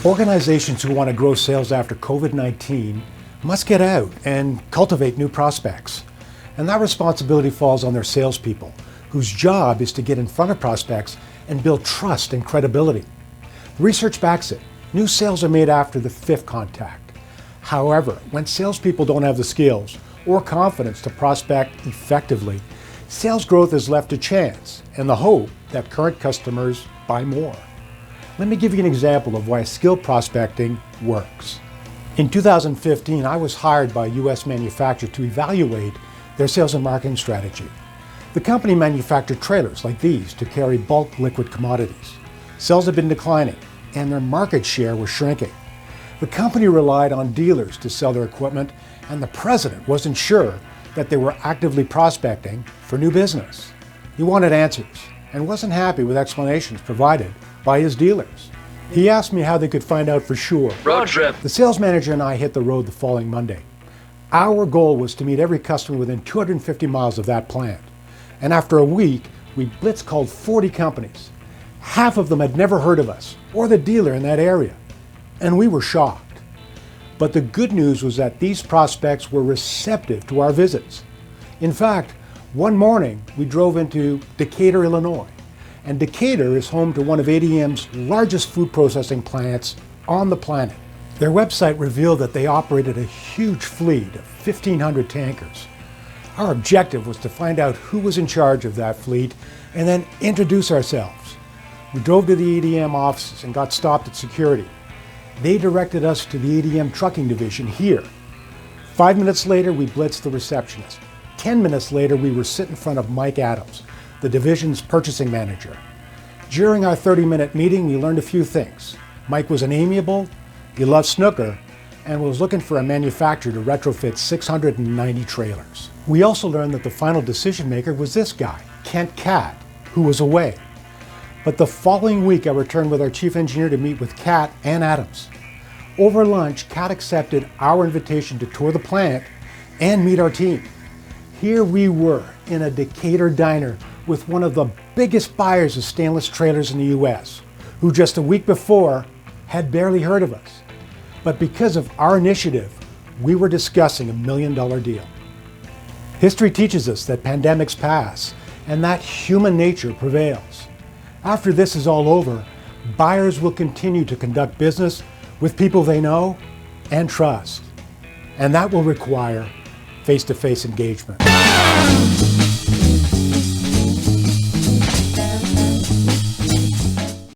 Organizations who want to grow sales after COVID-19 must get out and cultivate new prospects. And that responsibility falls on their salespeople, whose job is to get in front of prospects and build trust and credibility. The research backs it. New sales are made after the fifth contact. However, when salespeople don't have the skills or confidence to prospect effectively, sales growth is left to chance and the hope that current customers buy more. Let me give you an example of why skill prospecting works. In 2015, I was hired by a U.S. manufacturer to evaluate their sales and marketing strategy. The company manufactured trailers like these to carry bulk liquid commodities. Sales had been declining and their market share was shrinking. The company relied on dealers to sell their equipment, and the president wasn't sure that they were actively prospecting for new business. He wanted answers and wasn't happy with explanations provided by his dealers. He asked me how they could find out for sure. Road trip. The sales manager and I hit the road the following Monday. Our goal was to meet every customer within 250 miles of that plant. And after a week, we blitz called 40 companies. Half of them had never heard of us or the dealer in that area. And we were shocked. But the good news was that these prospects were receptive to our visits. In fact, one morning we drove into Decatur, Illinois. And Decatur is home to one of ADM's largest food processing plants on the planet. Their website revealed that they operated a huge fleet of 1,500 tankers. Our objective was to find out who was in charge of that fleet and then introduce ourselves. We drove to the ADM offices and got stopped at security. They directed us to the ADM trucking division here. 5 minutes later, we blitzed the receptionist. 10 minutes later, we were sitting in front of Mike Adams, the division's purchasing manager. During our 30-minute meeting, we learned a few things. Mike was an amiable, he loved snooker, and was looking for a manufacturer to retrofit 690 trailers. We also learned that the final decision maker was this guy, Kent Cat, who was away. But the following week, I returned with our chief engineer to meet with Cat and Adams. Over lunch, Cat accepted our invitation to tour the plant and meet our team. Here we were in a Decatur diner with one of the biggest buyers of stainless trailers in the U.S., who just a week before had barely heard of us. But because of our initiative, we were discussing $1 million deal. History teaches us that pandemics pass and that human nature prevails. After this is all over, buyers will continue to conduct business with people they know and trust. And that will require face-to-face engagement.